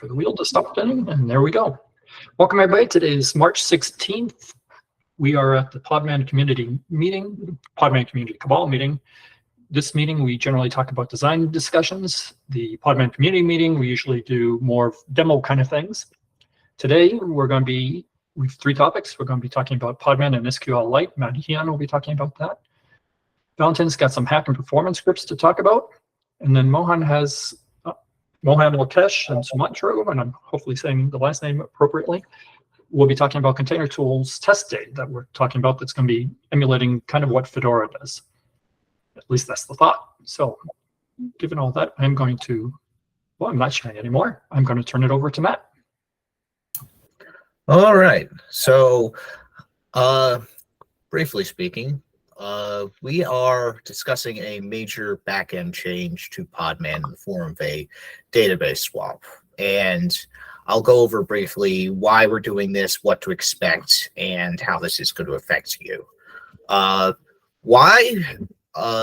for the wheel to stop spinning, and there we go. Welcome everybody. Today is March 16th. We are at the Podman community meeting, Podman community Cabal meeting. This meeting, we generally talk about design discussions. The Podman community meeting, we usually do more demo kind of things. Today, we have three topics. We're going to be talking about Podman and SQLite. Matt Heon will be talking about that. Valentin's got some hack and performance scripts to talk about. And then Mohan Lakesh and Sumantro, and I'm hopefully saying the last name appropriately, we'll be talking about container tools test day that we're talking about that's going to be emulating kind of what Fedora does. At least that's the thought. So given all that, I'm going to, well, I'm not sharing anymore. I'm going to turn it over to Matt. All right. So briefly speaking, we are discussing a major backend change to Podman in the form of a database swap. And I'll go over briefly why we're doing this, what to expect, and how this is going to affect you. Why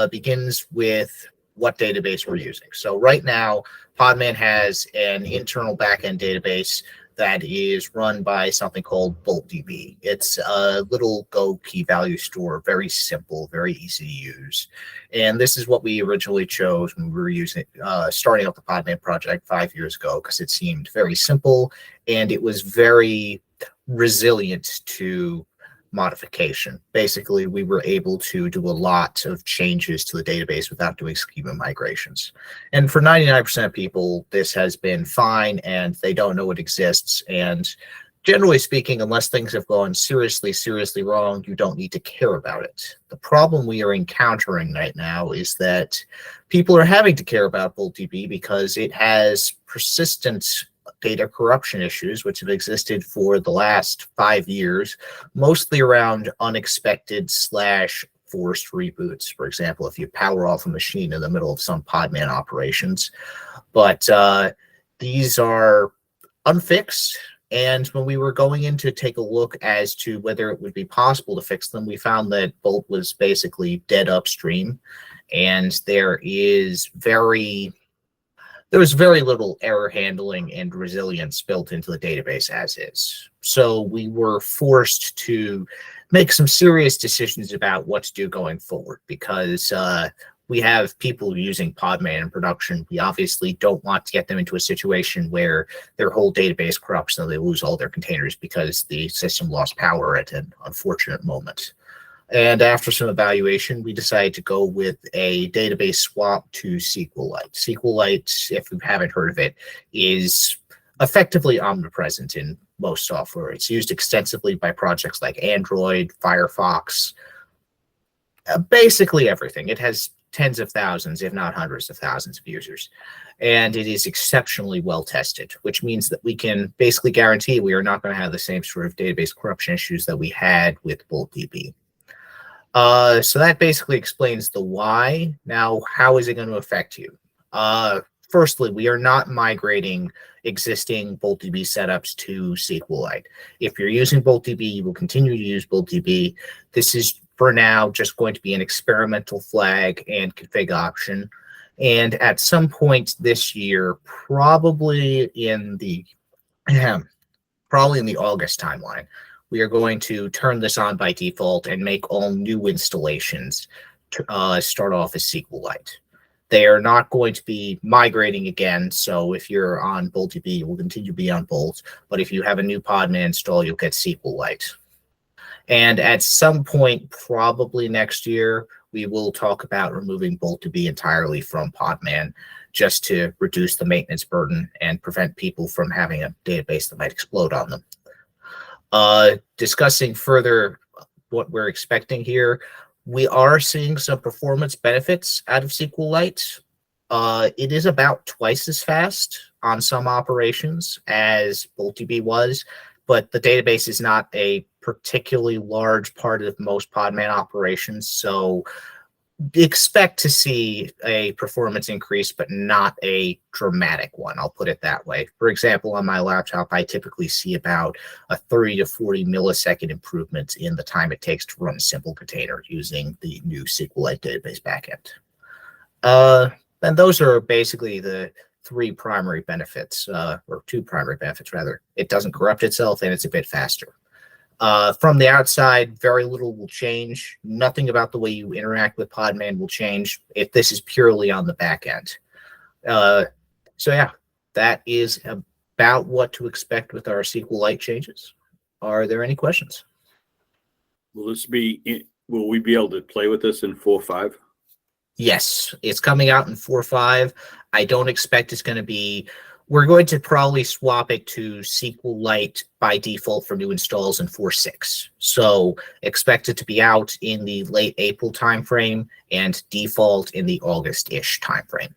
begins with what database we're using. So right now, Podman has an internal backend database that is run by something called BoltDB. It's a little Go key value store, very simple, very easy to use. And this is what we originally chose when we were using starting up the Podman project 5 years ago, because it seemed very simple and it was very resilient to modification. Basically, we were able to do a lot of changes to the database without doing schema migrations. And for 99% of people, this has been fine and they don't know it exists. And generally speaking, unless things have gone seriously wrong, you don't need to care about it. The problem we are encountering right now is that people are having to care about BoltDB because it has persistent data corruption issues, which have existed for the last 5 years, mostly around unexpected / forced reboots. For example, if you power off a machine in the middle of some Podman operations. But these are unfixed. And when we were going in to take a look as to whether it would be possible to fix them, we found that Bolt was basically dead upstream. And there was very little error handling and resilience built into the database as is. So we were forced to make some serious decisions about what to do going forward because we have people using Podman in production. We obviously don't want to get them into a situation where their whole database corrupts and they lose all their containers because the system lost power at an unfortunate moment. And after some evaluation, we decided to go with a database swap to SQLite. SQLite, if you haven't heard of it, is effectively omnipresent in most software. It's used extensively by projects like Android, Firefox, basically everything. It has tens of thousands, if not hundreds of thousands of users. And it is exceptionally well tested, which means that we can basically guarantee we are not going to have the same sort of database corruption issues that we had with BoltDB. So that basically explains the why. Now, how is it going to affect you? Firstly, we are not migrating existing BoltDB setups to SQLite. If you're using BoltDB, you will continue to use BoltDB. This is, for now, just going to be an experimental flag and config option. And at some point this year, probably in the August timeline, we are going to turn this on by default and make all new installations start off as SQLite. They are not going to be migrating again, so if you're on BoltDB, you will continue to be on Bolt, but if you have a new Podman install, you'll get SQLite. And at some point, probably next year, we will talk about removing BoltDB entirely from Podman just to reduce the maintenance burden and prevent people from having a database that might explode on them. Discussing further what we're expecting here, we are seeing some performance benefits out of SQLite. It is about twice as fast on some operations as BoltDB was, but the database is not a particularly large part of most Podman operations, so expect to see a performance increase, but not a dramatic one. I'll put it that way. For example, on my laptop, I typically see about a 30 to 40 millisecond improvement in the time it takes to run a simple container using the new SQLite database backend. And those are basically the three primary benefits, or two primary benefits rather. It doesn't corrupt itself, and it's a bit faster. From the outside, very little will change. Nothing about the way you interact with Podman will change if this is purely on the back end. So yeah, that is about what to expect with our SQLite changes. Are there any questions? Will we be able to play with this in 4.5? Yes, it's coming out in 4.5. I don't expect it's going to be. We're going to probably swap it to SQLite by default for new installs in 4.6. So expect it to be out in the late April timeframe and default in the August-ish timeframe.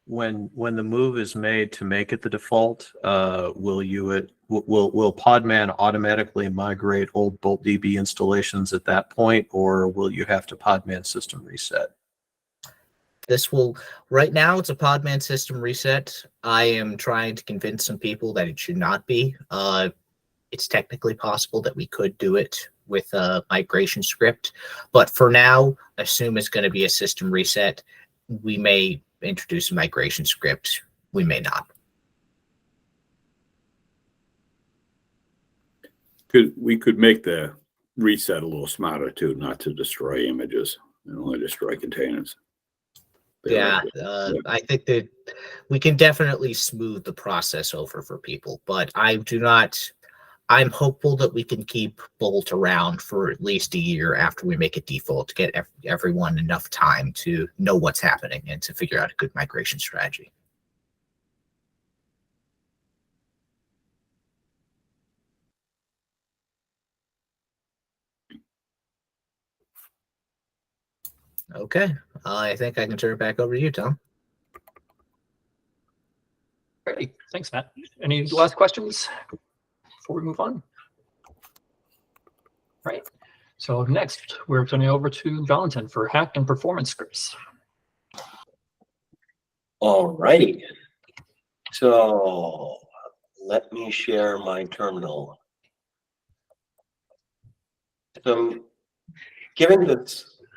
When the move is made to make it the default, will Podman automatically migrate old BoltDB installations at that point, or will you have to Podman system reset? This will, right now it's a Podman system reset. I am trying to convince some people that it should not be. It's technically possible that we could do it with a migration script, but for now, assume it's going to be a system reset. We may introduce a migration script. We may not. We could make the reset a little smarter too, not to destroy images and only destroy containers. Yeah, I think that we can definitely smooth the process over for people, but I'm hopeful that we can keep Bolt around for at least a year after we make it default to get everyone enough time to know what's happening and to figure out a good migration strategy. Okay, I think I can turn it back over to you, Tom. Great. Thanks, Matt. Any last questions before we move on? Right. So next, we're turning over to Valentin for hack and performance scripts. All righty. So let me share my terminal. So giving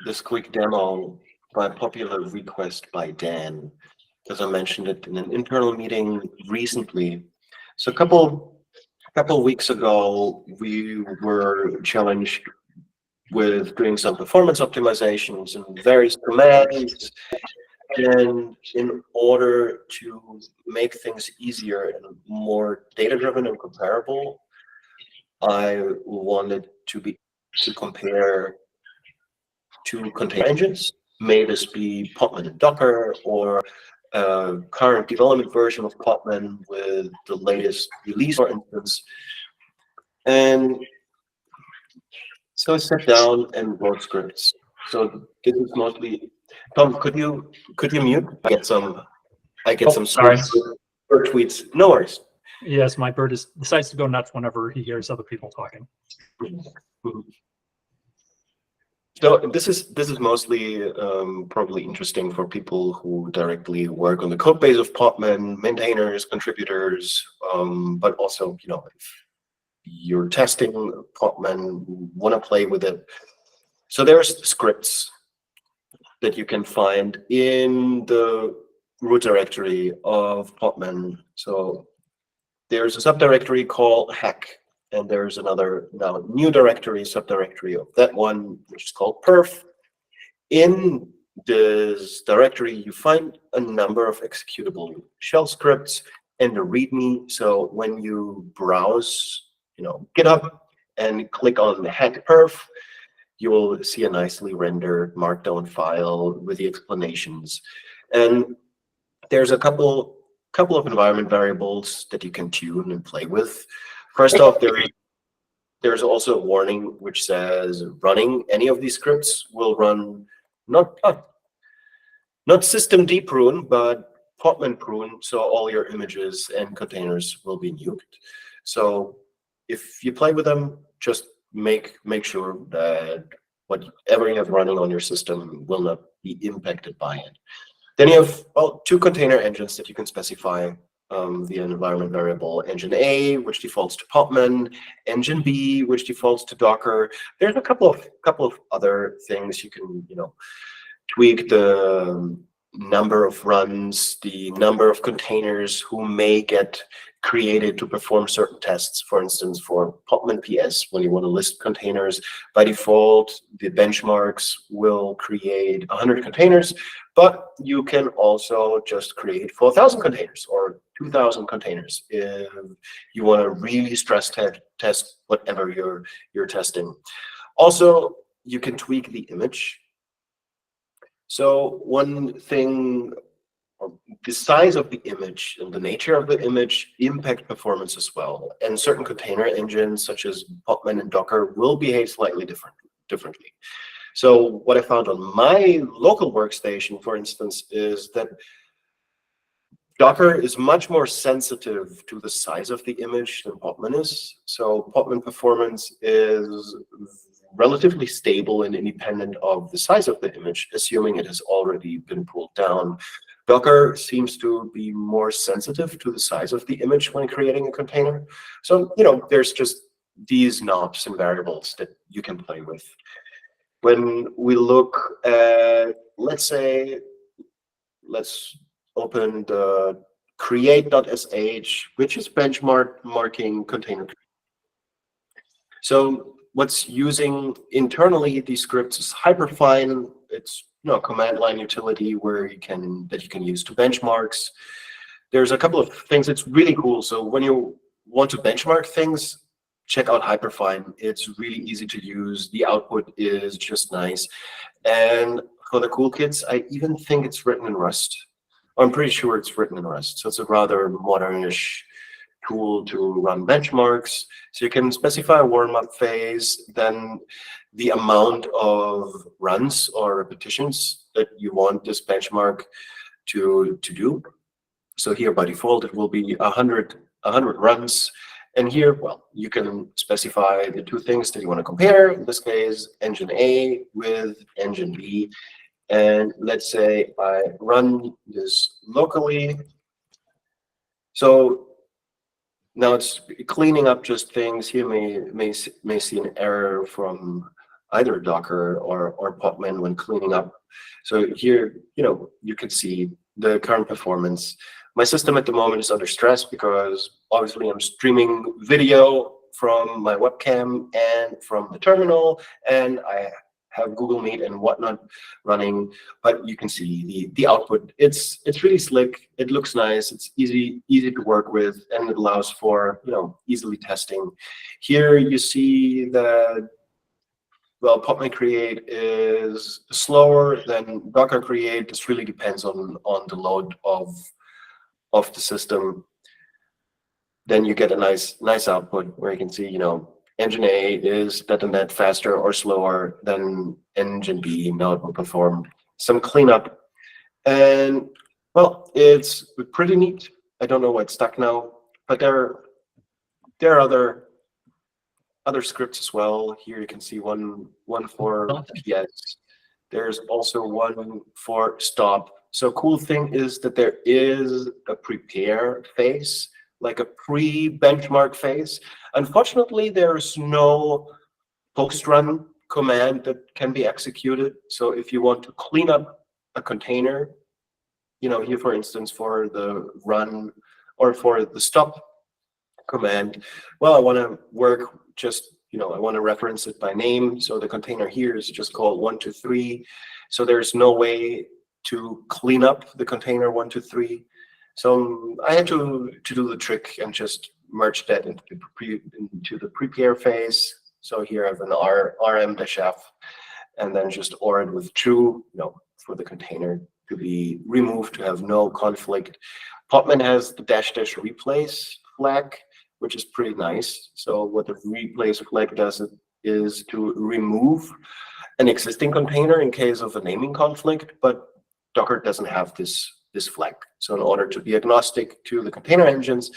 this quick demo by popular request by Dan, because I mentioned it in an internal meeting recently. So a couple weeks ago, we were challenged with doing some performance optimizations and various commands. And in order to make things easier and more data-driven and comparable, I wanted to compare two container engines. May this be Podman and Docker, or a current development version of Podman with the latest release, for instance. And so I sat down and wrote scripts. So this is mostly Tom. Could you mute? I get some Sorry. bird tweets. No worries. Yes, my bird decides to go nuts whenever he hears other people talking. So this is mostly probably interesting for people who directly work on the code base of Podman, maintainers, contributors, but also, you know, if you're testing Podman, want to play with it. So there's scripts that you can find in the root directory of Podman. So there's a subdirectory called hack, and there's another now new directory, subdirectory of that one, which is called Perf. In this directory, you find a number of executable shell scripts and a README. So when you browse, you know, GitHub and click on the hack Perf, you will see a nicely rendered markdown file with the explanations. And there's a couple of environment variables that you can tune and play with. First off, there's also a warning which says running any of these scripts will run not systemd prune, but Podman prune, so all your images and containers will be nuked. So if you play with them, just make sure that whatever you have running on your system will not be impacted by it. Then you have, well, two container engines that you can specify via an environment variable. Engine A, which defaults to Podman, engine B, which defaults to Docker. There's a couple of other things you can, you know, tweak the number of runs, the number of containers who may get created to perform certain tests. For instance, for Podman PS, when you want to list containers, by default, the benchmarks will create 100 containers, but you can also just create 4,000 containers or 2,000 containers if you want to really stress test whatever you're testing. Also, you can tweak the image. So one thing, the size of the image and the nature of the image impact performance as well. And certain container engines, such as Podman and Docker, will behave slightly differently. So what I found on my local workstation, for instance, is that Docker is much more sensitive to the size of the image than Podman is. So Podman performance is relatively stable and independent of the size of the image, assuming it has already been pulled down. Docker seems to be more sensitive to the size of the image when creating a container. So, there's just these knobs and variables that you can play with. When we look at, let's open the create.sh, which is benchmarking container. So what's using internally these scripts is Hyperfine. It's command line utility that you can use to benchmarks. There's a couple of things that's really cool. So when you want to benchmark things, check out Hyperfine. It's really easy to use. The output is just nice. And for the cool kids, I even think it's written in Rust. I'm pretty sure it's written in Rust. So it's a rather modernish tool to run benchmarks. So you can specify a warm-up phase, then the amount of runs or repetitions that you want this benchmark to do. So here by default, it will be 100 runs. And here, well, you can specify the two things that you want to compare. In this case, engine A with engine B. And let's say I run this locally. So now it's cleaning up just things. Here may see an error from either Docker or Podman when cleaning up. So here, you can see the current performance. My system at the moment is under stress because obviously I'm streaming video from my webcam and from the terminal, and I have Google Meet and whatnot running. But you can see the output. It's really slick. It looks nice. It's easy to work with, and it allows for easily testing. Here you see that, well, Podman Create is slower than Docker Create. This really depends on the load of the system. Then you get a nice output where you can see, engine A is that faster or slower than engine B. Now it will perform some cleanup. And, well, it's pretty neat. I don't know why it's stuck now, but there are other scripts as well. Here you can see one for PS. There's also one for stop. So cool thing is that there is a prepare phase, like a pre-benchmark phase. Unfortunately, there's no post-run command that can be executed. So if you want to clean up a container, here, for instance, for the run or for the stop command, well, I want to work just, I want to reference it by name. So the container here is just called 123. So there's no way to clean up the container 123. So I had to do the trick and just merge that into the prepare phase. So here I have an rm-f, and then just OR it with true, for the container to be removed, to have no conflict. Podman has the -- replace flag, which is pretty nice. So what the replace flag does is to remove an existing container in case of a naming conflict, but Docker doesn't have this flag. So in order to be agnostic to the container engines,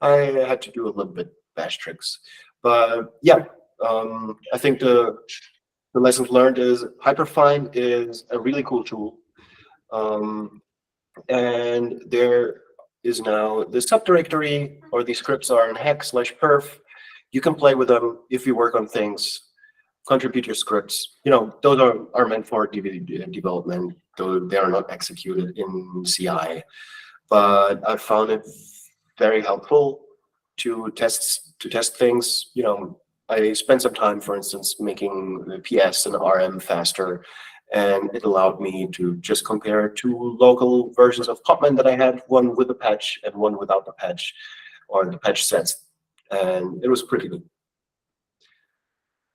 I had to do a little bit bash tricks. But yeah, I think the lessons learned is Hyperfine is a really cool tool. And there is now the subdirectory, or these scripts are in hex/perf. You can play with them if you work on things, contribute your scripts. Those are meant for DVD development. though they are not executed in CI. But I found it very helpful to test things. You know, I spent some time, for instance, making the PS and RM faster, and it allowed me to just compare two local versions of Podman that I had, one with a patch and one without the patch, or the patch sets, and it was pretty good.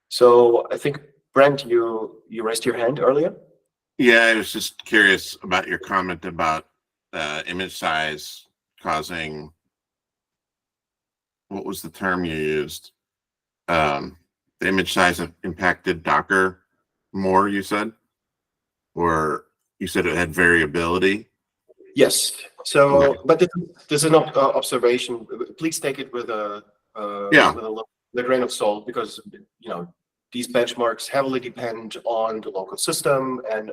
So I think, Brent, you raised your hand earlier. Yeah, I was just curious about your comment about image size causing, what was the term you used? The image size impacted Docker more, you said? Or you said it had variability? Yes. So, Okay. but this is an observation. Please take it with a grain of salt, because you know these benchmarks heavily depend on the local system and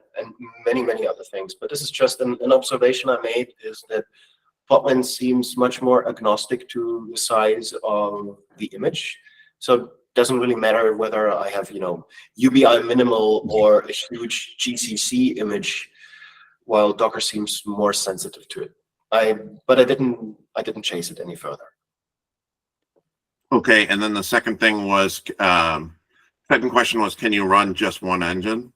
many other things. But this is just an observation I made, is that Podman seems much more agnostic to the size of the image. So it doesn't really matter whether I have, you know, UBI minimal or a huge GCC image, while Docker seems more sensitive to it. But I didn't chase it any further. Okay, and then the second thing was, second question was, can you run just one engine?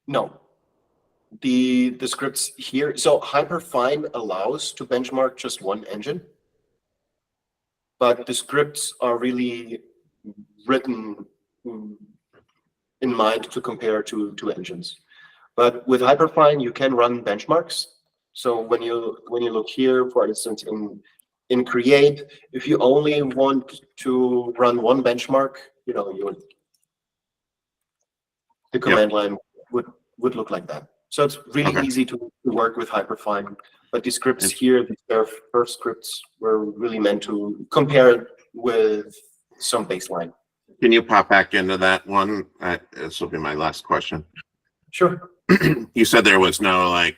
No. The scripts here, so Hyperfine allows to benchmark just one engine, but the scripts are really written in mind to compare to engines. But with Hyperfine, you can run benchmarks. So when you look here, for instance, in create, if you only want to run one benchmark, you know, the command line would look like that. So it's really easy to work with Hyperfine. But the scripts here, the Perf scripts, were really meant to compare it with some baseline. Can you pop back into that one? This will be my last question. Sure. You said there was no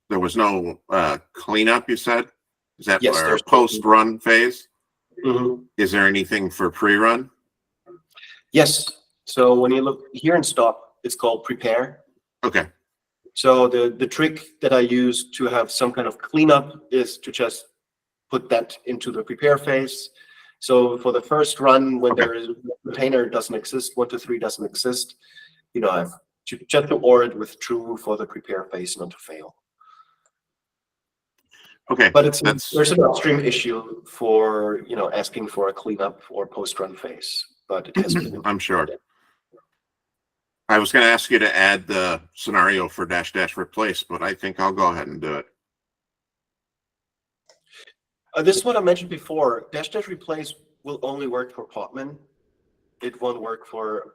there was no cleanup, you said? Is that Yes, our there's post-run phase? Mm-hmm. Is there anything for pre-run? Yes. So when you look here in stop, it's called prepare. Okay. So the trick that I use to have some kind of cleanup is to just put that into the prepare phase. So for the first run, when there is a container doesn't exist, 1 to 3 doesn't exist, you know, I've just to OR it with true for the prepare phase, not to fail. Okay. But there's an upstream issue for, you know, asking for a cleanup or post-run phase, but it has been. I'm sure. I was going to ask you to add the scenario for -- replace, but I think I'll go ahead and do it. This is what I mentioned before. -- replace will only work for Podman. It won't work for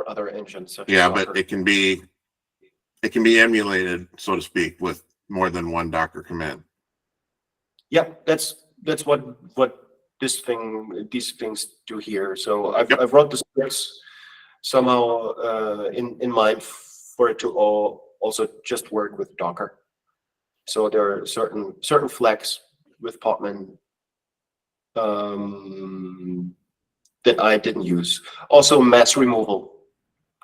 other engines. Such as but it can be emulated, so to speak, with more than one Docker command. Yeah, that's what these things do here. So I've wrote the scripts somehow in mind for it to also just work with Docker. So there are certain flags with Podman that I didn't use. Also mass removal.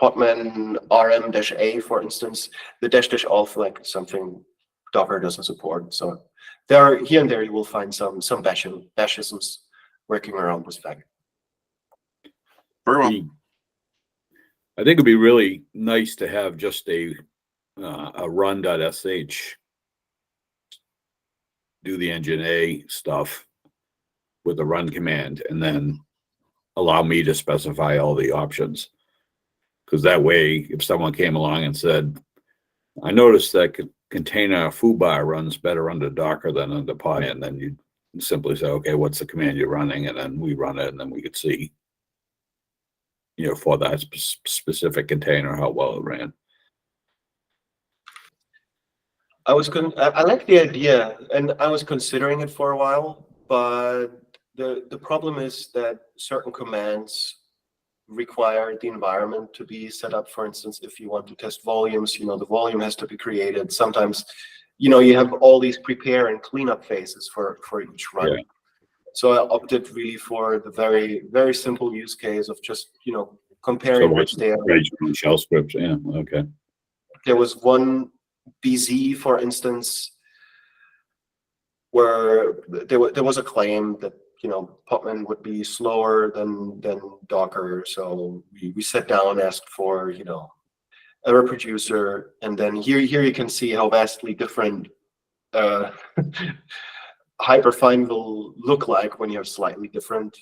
Podman RM-A, for instance, the --all flag is something Docker doesn't support. So there are, here and there you will find some bashisms working around this flag. Very well. I think it'd be really nice to have just a run.sh do the engine A stuff with the run command, and then allow me to specify all the options. Because that way, if someone came along and said, I noticed that container foobar runs better under Docker than under Podman, then you simply say, okay, what's the command you're running? And then we run it, and then we could see, you know, for that specific container, how well it ran. I like the idea, and I was considering it for a while, but the problem is that certain commands require the environment to be set up. For instance, if you want to test volumes, you know, the volume has to be created. Sometimes, you know, you have all these prepare and cleanup phases for each run. Yeah. So I opted really for the very, very simple use case of just, you know, comparing So which they are. write your own shell scripts, yeah, okay. There was one BZ, for instance, where there was a claim that Podman would be slower than Docker. So we sat down, asked for a reproducer, and then here you can see how vastly different hyperfine will look like when you have slightly different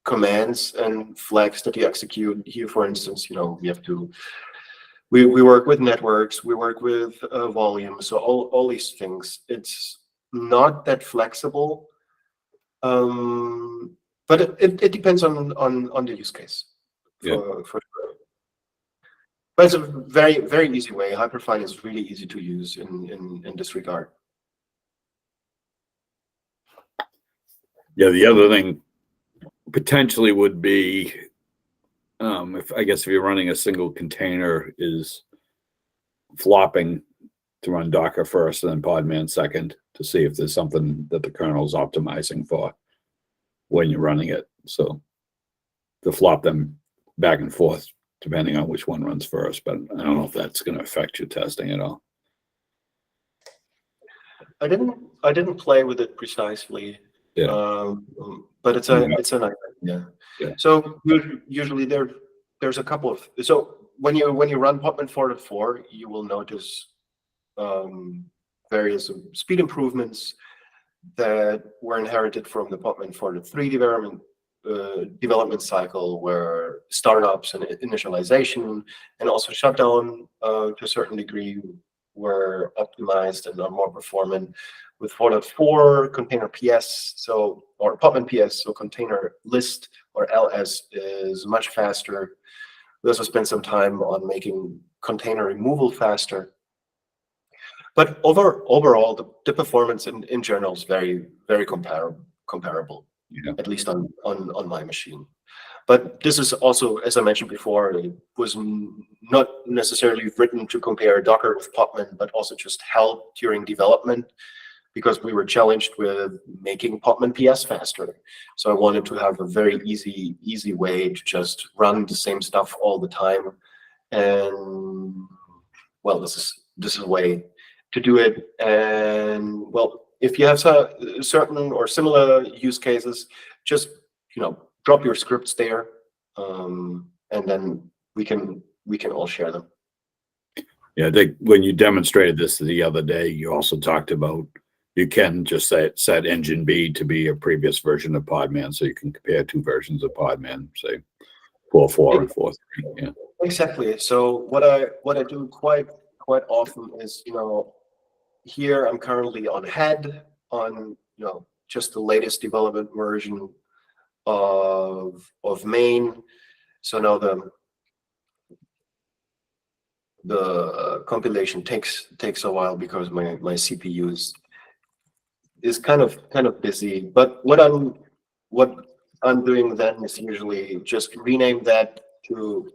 commands and flags that you execute. Here, for instance, we have to. We work with networks, we work with volume, so all these things. It's not that flexible, but it depends on the use case. For but it's a very, very easy way. Hyperfine is really easy to use in this regard. Yeah, the other thing potentially would be, if you're running a single container, is flopping to run Docker first and then Podman second to see if there's something that the kernel is optimizing for when you're running it. So to flop them back and forth depending on which one runs first, but I don't know if that's going to affect your testing at all. I didn't play with it precisely. Yeah. But it's an idea. Yeah. So usually there's a couple of, so when you run Podman 4.4, you will notice various speed improvements that were inherited from the Podman 4.3 development cycle, where startups and initialization and also shutdown to a certain degree were optimized and are more performant. With 4.4 container PS, or Podman PS, so container list or LS is much faster. We also spent some time on making container removal faster. But overall, the performance in general is very, very comparable, at least on my machine. But this is also, as I mentioned before, it was not necessarily written to compare Docker with Podman, but also just help during development, because we were challenged with making Podman PS faster. So I wanted to have a very easy way to just run the same stuff all the time. And well, this is a way to do it. And well, if you have certain or similar use cases, just drop your scripts there, and then we can all share them. Yeah, I think when you demonstrated this the other day, you also talked about you can just set engine B to be a previous version of Podman, so you can compare two versions of Podman, say 4.4 and 4.3. Yeah, exactly. So what I do quite often is here I'm currently on head on just the latest development version of main. So now the compilation takes a while because my CPU is kind of busy. But what I'm doing then is usually just rename that to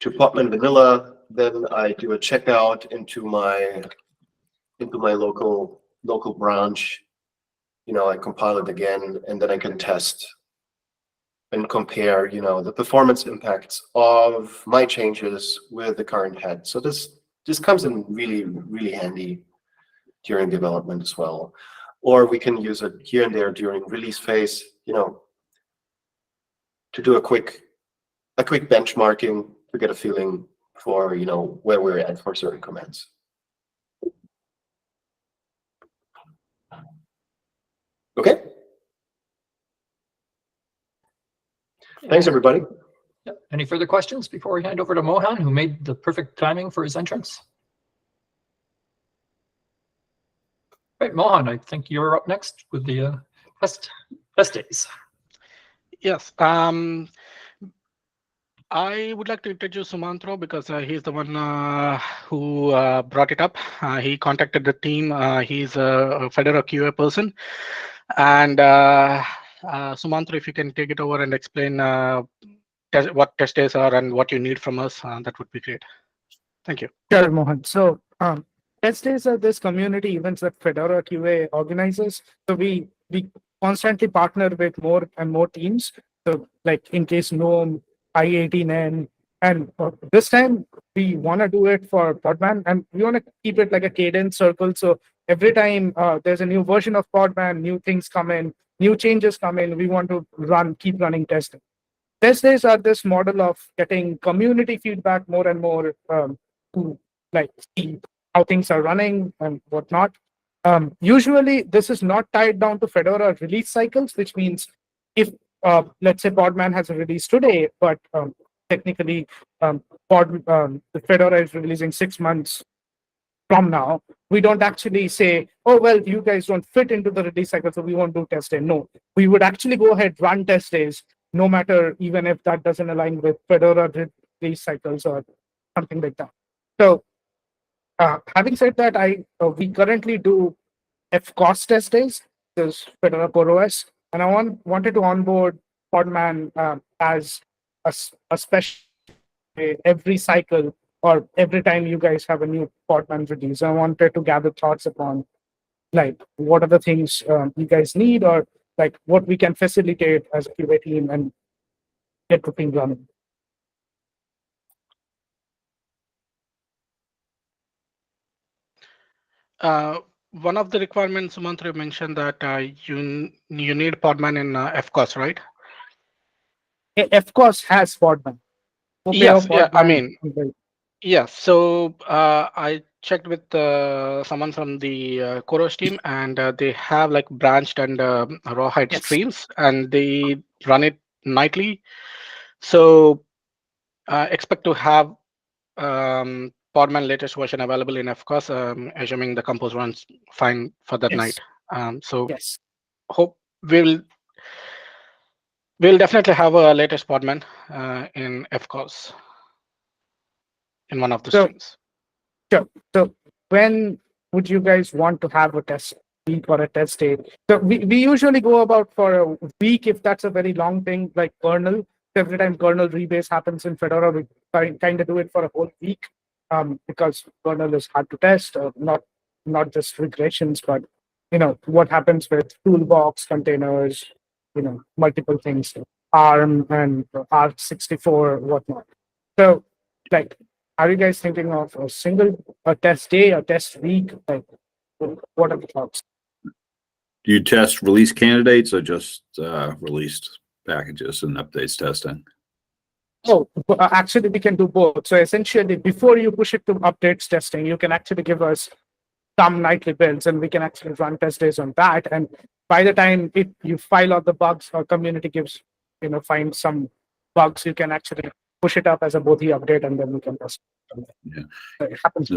Podman Vanilla. Then I do a checkout into my local branch. I compile it again, and then I can test and compare, the performance impacts of my changes with the current head. So this comes in really, really handy during development as well. Or we can use it here and there during release phase, to do a quick benchmarking to get a feeling for, where we're at for certain commands. Okay. Thanks, everybody. Yeah. Any further questions before we hand over to Mohan, who made the perfect timing for his entrance? Right, Mohan, I think you're up next with the test days. Yes. I would like to introduce Sumantro because he's the one who brought it up. He contacted the team. He's a Fedora QA person. And Sumantro, if you can take it over and explain what test days are and what you need from us, that would be great. Thank you. Sure, Mohan. So test days are this community events that Fedora QA organizes. So we constantly partner with more and more teams So like in case GNOME, I18N, and this time we want to do it for Podman, and we want to keep it like a cadence circle. So every time there's a new version of Podman, new things come in, new changes come in, we want to keep running testing. Test days are this model of getting community feedback more and more to like see how things are running and whatnot. Usually, this is not tied down to Fedora release cycles, which means if let's say Podman has a release today, but technically the Fedora is releasing 6 months from now, we don't actually say, oh, well, you guys don't fit into the release cycle, so we won't do test day. No, we would actually go ahead, run test days, no matter even if that doesn't align with Fedora release cycles or something like that. So having said that, we currently do FCOS test days, this Fedora Core OS, and I wanted to onboard Podman as a special every cycle or every time you guys have a new Podman release. I wanted to gather thoughts upon like what are the things you guys need, or like what we can facilitate as a QA team and get the thing running. One of the requirements, Sumantro mentioned that you need Podman in FCOS, right? FCOS has Podman. Yes, yeah, I Podman, mean, yeah. So I checked with someone from the Koros team, and they have like branched and rawhide Yes. streams, and they run it nightly. So expect to have Podman latest version available in FCOS, assuming the compose runs fine for that Yes. night. So Yes. hope we'll definitely have a latest Podman in FCOS in one of the streams. Sure. So when would you guys want to have a test week or a test day? So we usually go about for a week if that's a very long thing, like kernel. Every time kernel rebase happens in Fedora, we kind of do it for a whole week because kernel is hard to test, not just regressions, but what happens with toolbox containers, multiple things, ARM and ARC64, whatnot. So like, are you guys thinking of a test day, a test week? Like, what are the thoughts? Do you test release candidates or just released packages and updates testing? Oh, actually, we can do both. So essentially, before you push it to updates testing, you can actually give us some nightly builds, and we can actually run test days on that. And by the time you file out the bugs, or community find some bugs, you can actually push it up as a Bodhi update, and then we can test it. Yeah. So it happens.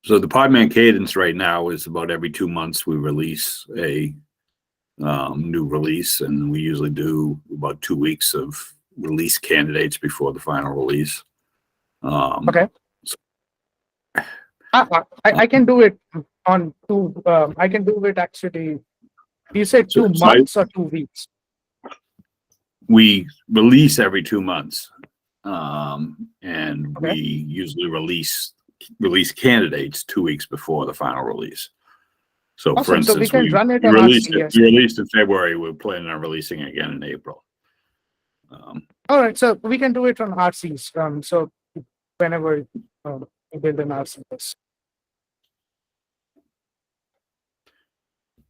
So the Podman cadence right now is about every 2 months we release a new release, and we usually do about 2 weeks of release candidates before the final release. Okay. I can do it on two. I can do it actually. You said 2 months or 2 weeks? We release every 2 months, and Okay. we usually release candidates 2 weeks before the final release. So, Awesome. for instance, So we can run it on released RCS. we released in February. We're planning on releasing again in April. All right, so we can do it on RCs. So whenever we build an RCS.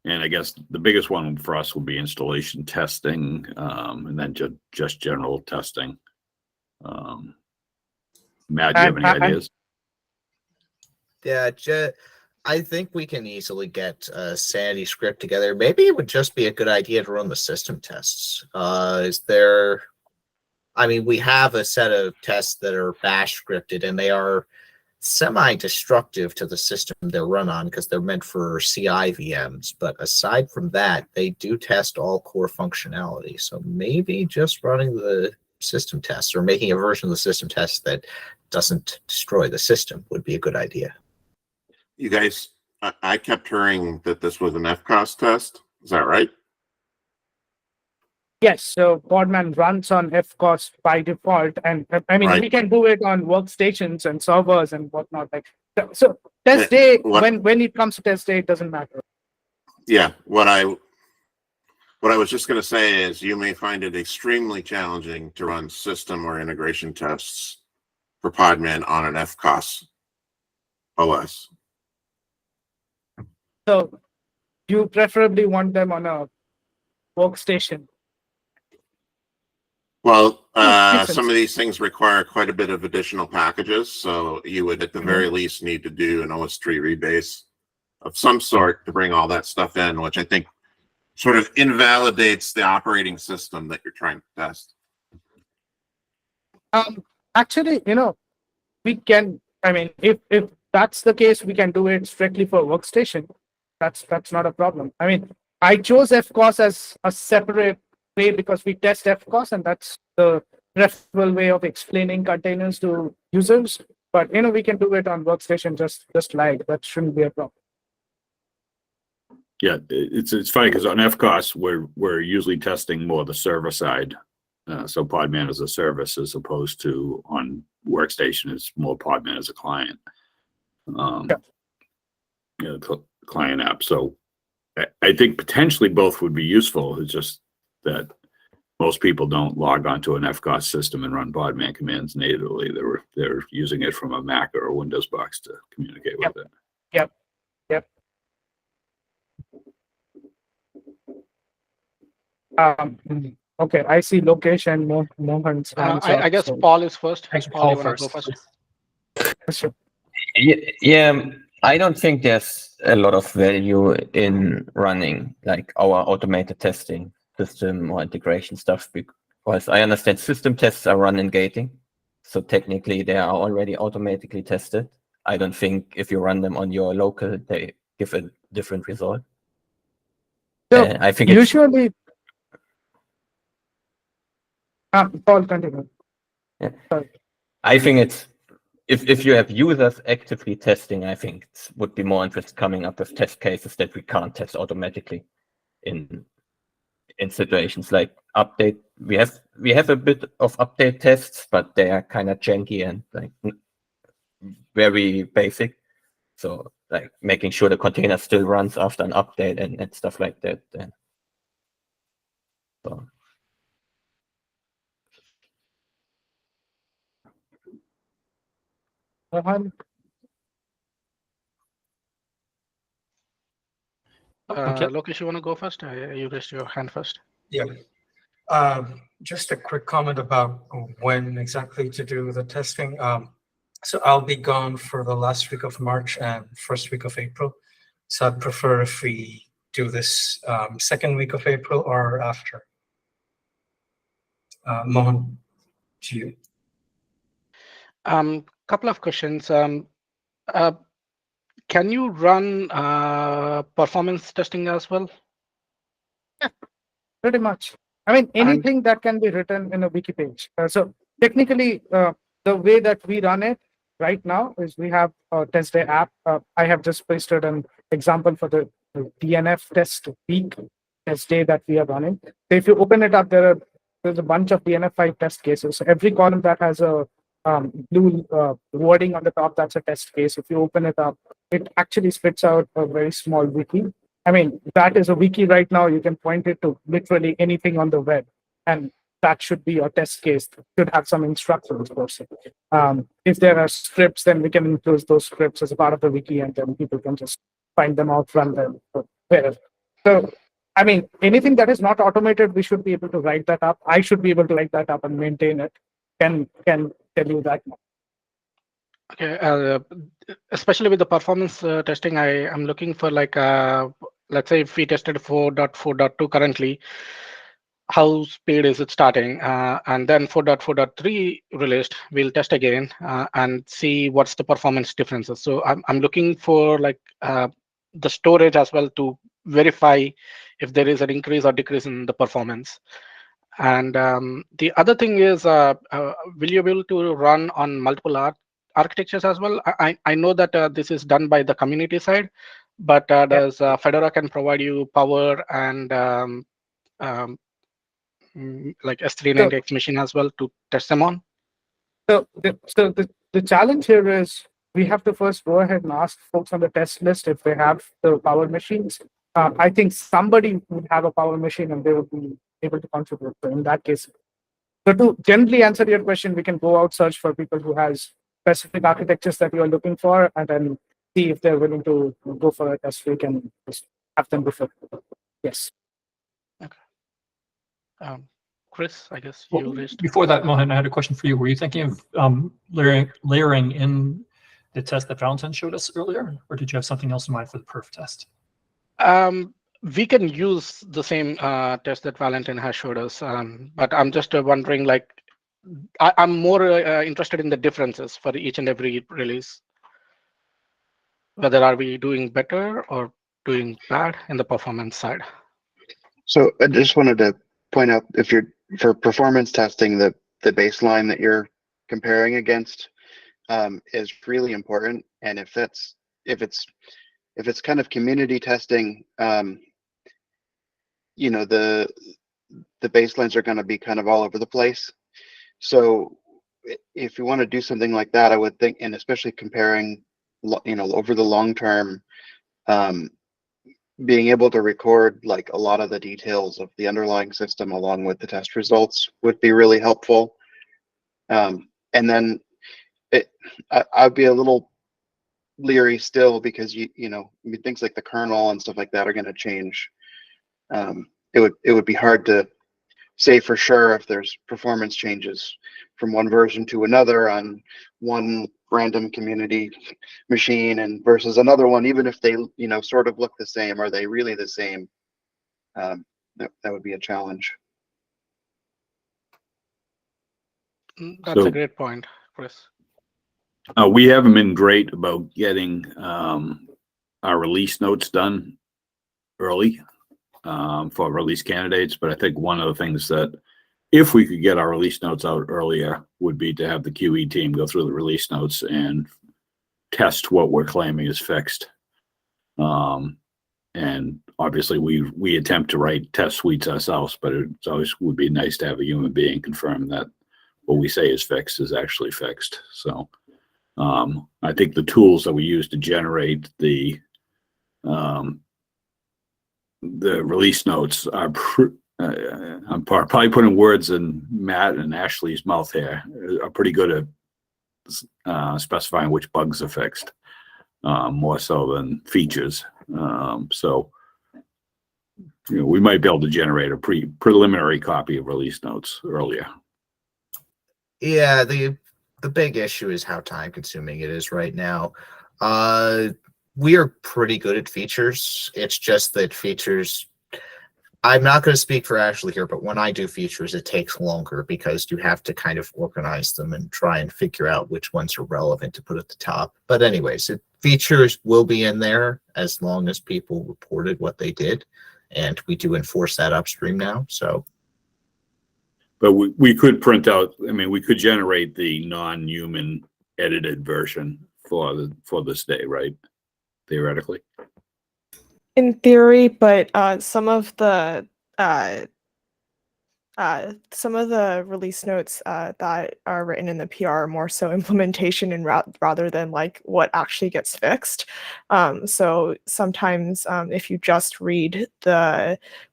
And I guess the biggest one for us will be installation testing, and then just general testing. Matt, do you have any ideas? Yeah, I think we can easily get a sanity script together. Maybe it would just be a good idea to run the system tests. We have a set of tests that are bash scripted, and they are semi-destructive to the system they're run on because they're meant for CI VMs. But aside from that, they do test all core functionality. So maybe just running the system tests or making a version of the system test that doesn't destroy the system would be a good idea. You guys, I kept hearing that this was an FCOS test. Is that right? Yes, so Podman runs on FCOS by default, and Right. we can do it on workstations and servers and whatnot. Like so, test day when it comes to test day, it doesn't matter. Yeah, what I What I was just going to say is you may find it extremely challenging to run system or integration tests for Podman on an FCOS OS. So you preferably want them on a workstation. Well, makes some sense. of these things require quite a bit of additional packages, so you would at the very least need to do an OS3 rebase of some sort to bring all that stuff in, which I think sort of invalidates the operating system that you're trying to test. Actually, we can. I mean, if that's the case, we can do it strictly for workstation. That's not a problem. I mean, I chose FCOS as a separate way because we test FCOS, and that's the preferable way of explaining containers to users. But we can do it on workstation just like that. Shouldn't be a problem. Yeah, it's funny because on FCOS we're usually testing more the server side. So Podman as a service as opposed to on workstation, it's more Podman as a client. Client app. So I think potentially both would be useful. It's just that most people don't log onto an FCOS system and run Podman commands natively. They're using it from a Mac or a Windows box to communicate with it. Yep. Okay, I see location. Mohan's hands I up, guess so- Paul is first. Thanks, Paul, Paul you wanna go first. Sure. Yeah, I don't think there's a lot of value in running like our automated testing system or integration stuff because I understand system tests are run in gating. So technically they are already automatically tested. I don't think if you run them on your local, they give a different result. So I think it's, usually, Paul, continue. I think it's if you have users actively testing, I think it would be more interest coming up with test cases that we can't test automatically in situations like update. We have a bit of update tests, but they are kind of janky and like very basic. So like making sure the container still runs after an update and stuff like that. So. Mohan, Okay. Lokesh, you want to go first? You raised your hand first. Yeah. Just a quick comment about when exactly to do the testing. So I'll be gone for the last week of March and first week of April. So I'd prefer if we do this second week of April or after. Mohan, to you. Couple of questions. Can you run performance testing as well? pretty much. I mean, anything that can be written in a wiki page. So technically, the way that we run it right now is we have a test day app. I have just pasted an example for the DNF test week test day that we are running. So if you open it up, there's a bunch of DNF5 test cases. So every column that has a blue wording on the top, that's a test case. If you open it up, it actually spits out a very small wiki. I mean, that is a wiki right now. You can point it to literally anything on the web, and that should be your test case. It should have some instructions for it. If there are scripts, then we can include those scripts as a part of the wiki, and then people can just find them out, run them, wherever. So, I mean, anything that is not automated, we should be able to write that up. I should be able to write that up and maintain it. Can tell you that. Okay, especially with the performance testing, I am looking for like, let's say if we tested 4.4.2 currently, how speed is it starting? And then 4.4.3 released, we'll test again and see what's the performance differences. So I'm looking for like the storage as well to verify if there is an increase or decrease in the performance. And the other thing is, will you be able to run on multiple architectures as well? I know that this is done by the community side, but does Fedora can provide you power and like S390X machine as well to test them on? So the challenge here is we have to first go ahead and ask folks on the test list if they have the power machines. I think somebody would have a power machine and they would be able to contribute. So in that case, so to generally answer your question, we can go out search for people who has specific architectures that you are looking for, and then see if they're willing to go for a test. We can just have them before. Yes. Chris, I guess Well, you raised. before that, Mohan, I had a question for you. Were you thinking of layering in the test that Valentin showed us earlier, or did you have something else in mind for the perf test? We can use the same test that Valentin has showed us, but I'm just wondering, like, I'm more interested in the differences for each and every release. Whether are we doing better or doing bad in the performance side? So I just wanted to point out, if you're for performance testing, the baseline that you're comparing against is really important. And if it's kind of community testing, you know, the baselines are going to be kind of all over the place. So if you want to do something like that, I would think, and especially comparing, you know, over the long term, being able to record like a lot of the details of the underlying system along with the test results would be really helpful. And then I'd be a little leery still, because you know, I mean, things like the kernel and stuff like that are going to change. It would be hard to say for sure if there's performance changes from one version to another on one random community machine and versus another one, even if they, you know, sort of look the same. Are they really the same? That would be a challenge. That's a great point, Chris. We haven't been great about getting our release notes done early for release candidates, but I think one of the things that, if we could get our release notes out earlier, would be to have the QE team go through the release notes and test what we're claiming is fixed. And obviously we attempt to write test suites ourselves, but it always would be nice to have a human being confirm that what we say is fixed is actually fixed. So I think the tools that we use to generate the release notes are I'm probably putting words in Matt and Ashley's mouth here, are pretty good at specifying which bugs are fixed, more so than features. So, you know, we might be able to generate a preliminary copy of release notes earlier. Yeah, the big issue is how time consuming it is right now. We are pretty good at features. It's just that features, I'm not going to speak for Ashley here, but when I do features, it takes longer because you have to kind of organize them and try and figure out which ones are relevant to put at the top. But anyways, features will be in there as long as people reported what they did. And we do enforce that upstream now. So, but we could print out, I mean, we could generate the non-human edited version for this day, right? Theoretically. In theory, but some of the release notes that are written in the PR are more so implementation and rather than like what actually gets fixed. So sometimes if you just read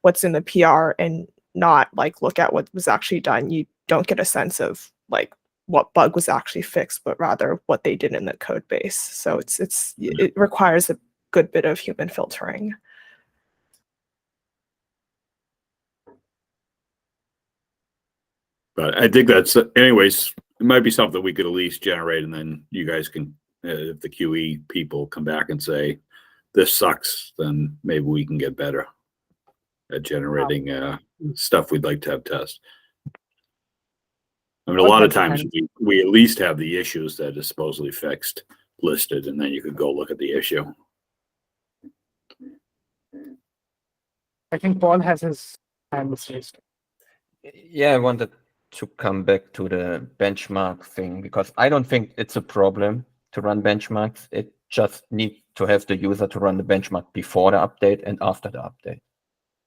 what's in the PR and not like look at what was actually done, you don't get a sense of like what bug was actually fixed, but rather what they did in the code base. So it requires a good bit of human filtering. But I think that's, anyways, it might be something we could at least generate, and then you guys can, if the QE people come back and say, this sucks, then maybe we can get better at generating stuff we'd like to have test. I mean, a lot of times we at least have the issues that are supposedly fixed listed, and then you could go look at the issue. I think Paul has his hand raised. Yeah, I wanted to come back to the benchmark thing, because I don't think it's a problem to run benchmarks. It just needs to have the user to run the benchmark before the update and after the update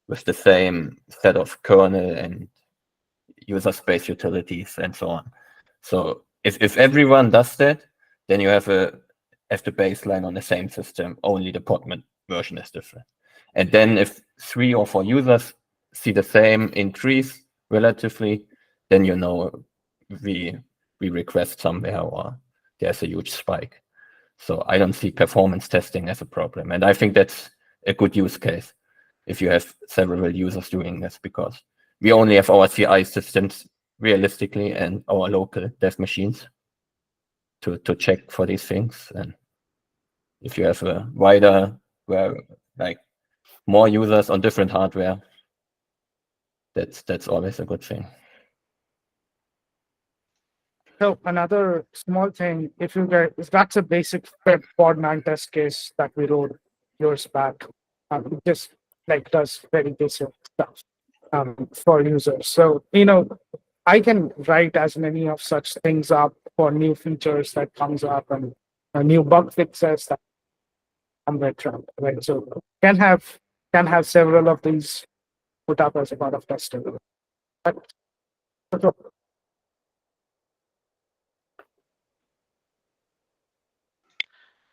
with the same set of kernel and user space utilities and so on. So if everyone does that, then you have the baseline on the same system, only the Podman version is different. And then if 3 or 4 users see the same increase relatively, then you know we request somewhere or there's a huge spike. So I don't see performance testing as a problem. And I think that's a good use case if you have several users doing this, because we only have our CI systems realistically and our local dev machines to check for these things. And if you have a wider, like more users on different hardware, that's always a good thing. So another small thing, if you get, that's a basic Podman test case that we wrote years back. It just like does very basic stuff for users. So, I can write as many of such things up for new features that comes up and new bug fixes that come with Trump, right? So can have several of these put up as a part of testing. But,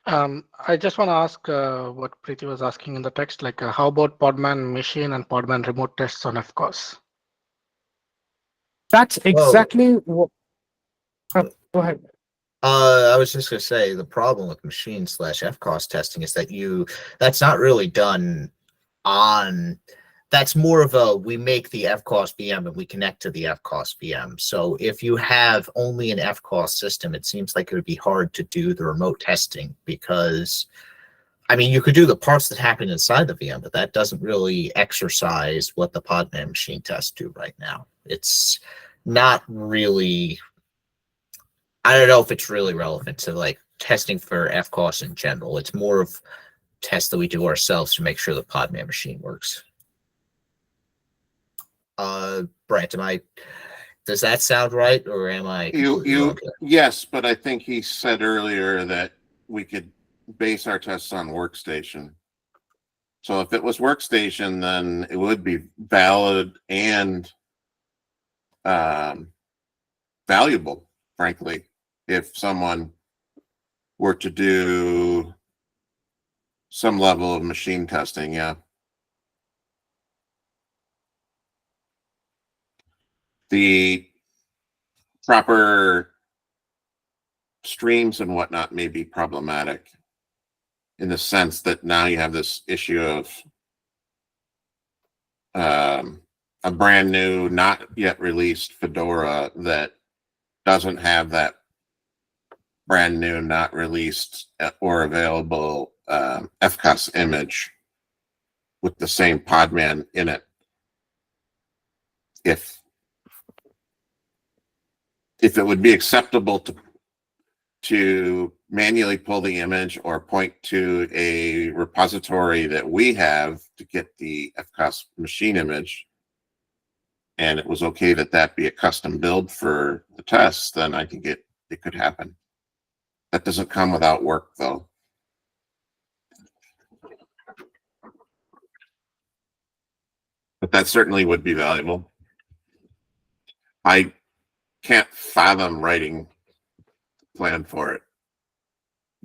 I just want to ask what Preeti was asking in the text, like how about Podman machine and Podman remote tests on FCOS? that's exactly what. Go ahead. I was just gonna say the problem with machine/FCOS testing is that that's not really done on. That's more of a, we make the FCOS VM and we connect to the FCOS VM. So if you have only an FCOS system, it seems like it would be hard to do the remote testing because, I mean, you could do the parts that happen inside the VM, but that doesn't really exercise what the Podman machine tests do right now. It's not really, I don't know if it's really relevant to like testing for FCOS in general. It's more of tests that we do ourselves to make sure the Podman machine works. Brent, does that sound right, or am I? Yes, but I think he said earlier that we could base our tests on workstation. So if it was workstation, then it would be valid and valuable, frankly, if someone were to do some level of machine testing. Yeah. The proper streams and whatnot may be problematic in the sense that now you have this issue of a brand new, not yet released Fedora that doesn't have that brand new, not released or available FCOS image with the same Podman in it. If it would be acceptable to manually pull the image or point to a repository that we have to get the FCOS machine image, and it was okay that be a custom build for the tests, then I think it could happen. That doesn't come without work, though. But that certainly would be valuable. I can't fathom writing a plan for it,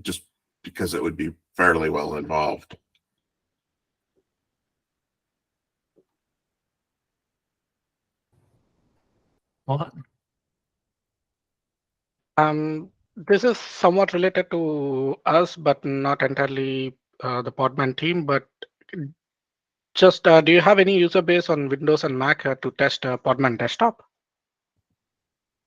just because it would be fairly well involved. Well, This is somewhat related to us, but not entirely the Podman team. But just do you have any user base on Windows and Mac to test Podman Desktop?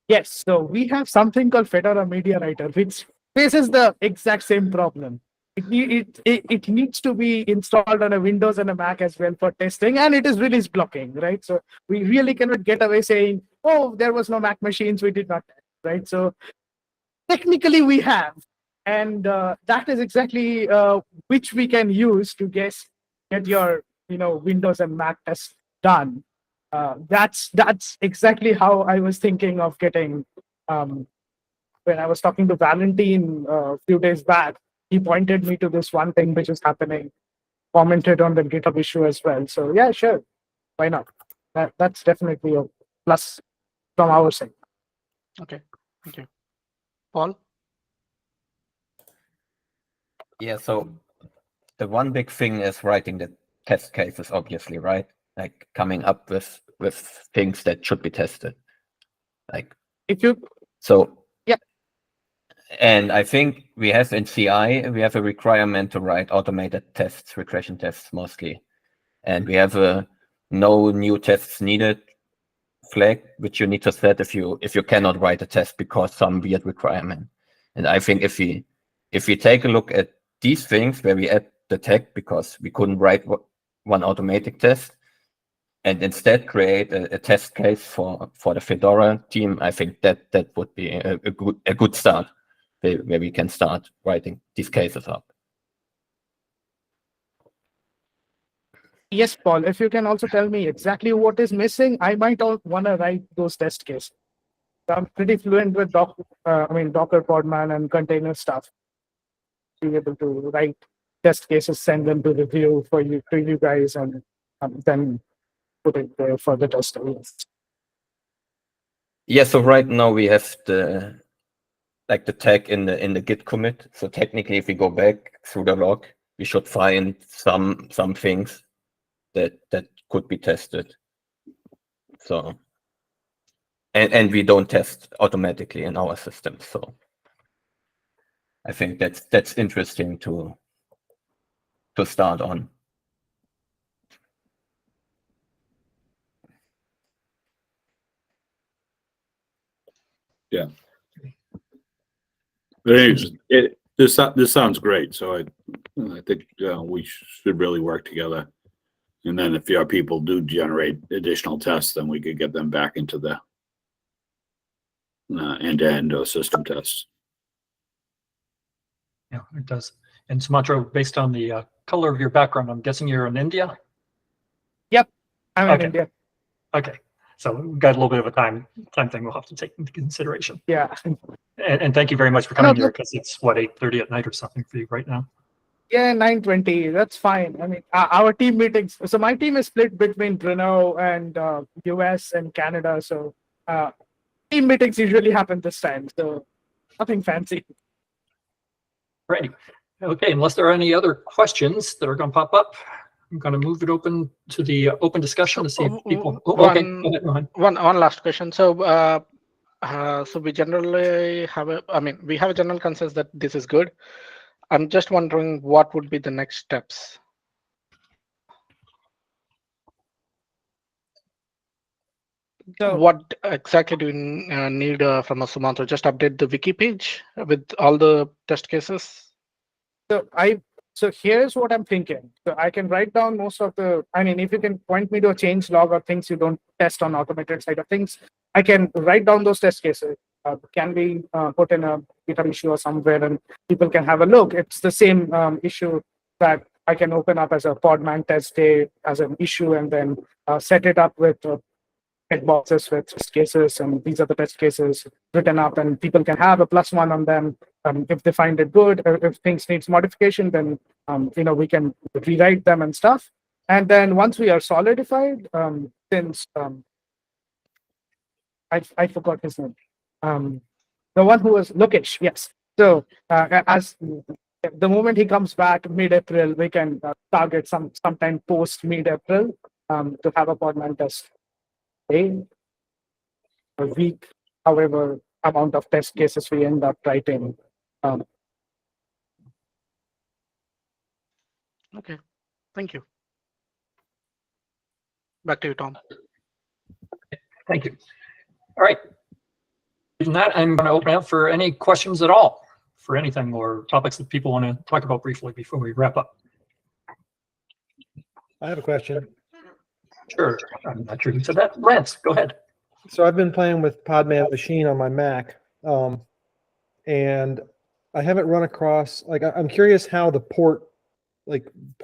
Yes, so we have something called Fedora Media Writer, which faces the exact same problem. It needs to be installed on a Windows and a Mac as well for testing, and it is release blocking, right? So we really cannot get away saying, oh, there was no Mac machines, we did not test, right? So technically we have, and that is exactly which we can use to get your Windows and Mac tests done. That's exactly how I was thinking of getting when I was talking to Valentine a few days back. He pointed me to this one thing which is happening, commented on the GitHub issue as well. So yeah, sure, why not? That's definitely a plus from our side. Okay, thank you. Paul? Yeah, so the one big thing is writing the test cases, obviously, right? Like coming up with things that should be tested. Like If you, so. Yeah. And I think we have in CI, we have a requirement to write automated tests, regression tests mostly. And we have a no new tests needed flag, which you need to set if you cannot write a test because some weird requirement. And I think if we take a look at these things where we add the tag because we couldn't write one automatic test, and instead create a test case for the Fedora team, I think that would be a good start where we can start writing these cases up. yes, Paul, if you can also tell me exactly what is missing, I might want to write those test cases. I'm pretty fluent with Docker, Podman and container stuff. Be able to write test cases, send them to review to you guys, and then put it there for the testers. Yeah, so right now we have the tag in the Git commit. So technically, if we go back through the log, we should find some things that could be tested. So and we don't test automatically in our system. So I think that's interesting to start on. Yeah. But anyways, this sounds great. So I think we should really work together. And then if your people do generate additional tests, then we could get them back into the end-to-end system tests. Yeah, it does. And Sumantro, based on the color of your background, I'm guessing you're in India? Yep, I'm in Okay. India. Okay. So we've got a little bit of a time thing we'll have to take into consideration. Yeah. And thank you very much for coming here, because it's what, 8:30 at night or something for you right now. Yeah, 9:20. That's fine. I mean, our team meetings. So my team is split between Brno and US and Canada. So team meetings usually happen this time. So nothing fancy. Right. Okay. Unless there are any other questions that are going to pop up, I'm going to move it open to the open discussion to see if people. Okay. Go ahead. One last question. So we generally have we have a general consensus that this is good. I'm just wondering what would be the next steps. So what exactly do you need from a Sumantro? Just update the wiki page with all the test cases? So here's what I'm thinking. So I can write down most of the, if you can point me to a change log or things you don't test on automated side of things, I can write down those test cases. Can be put in a GitHub issue or somewhere, and people can have a look. It's the same issue that I can open up as a Podman test day as an issue, and then set it up with checkboxes with test cases, and these are the test cases written up, and people can have a +1 on them. If they find it good, or if things needs modification, then we can rewrite them and stuff. And then once we are solidified, since I forgot his name, the one who was Lokesh, yes. So as the moment he comes back mid-April, we can target sometime post mid-April to have a Podman test day, a week, however amount of test cases we end up writing. Okay, thank you. Back to you, Tom. Thank you. All right. Given that, I'm going to open up for any questions at all for anything or topics that people want to talk about briefly before we wrap up. I have a question. Sure. I'm not sure who said that. Lance, go ahead. So I've been playing with Podman Machine on my Mac, and I haven't run across, I'm curious how the port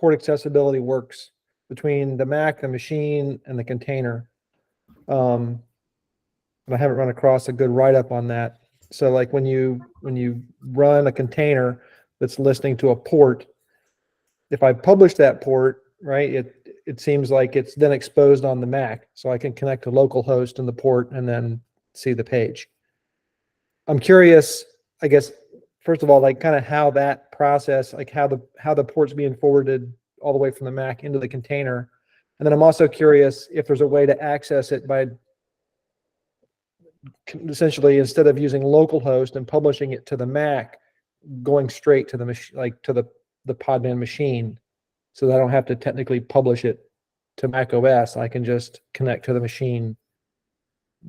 accessibility works between the Mac, the machine, and the container. And I haven't run across a good write-up on that. So when you run a container that's listening to a port, if I publish that port, right, it seems like it's then exposed on the Mac, so I can connect to localhost and the port and then see the page. I'm curious, I guess, first of all, kind of how that process, how the port's being forwarded all the way from the Mac into the container. And then I'm also curious if there's a way to access it by essentially, instead of using localhost and publishing it to the Mac, going straight to the machine, like to the Podman machine, so that I don't have to technically publish it to Mac OS. I can just connect to the machine,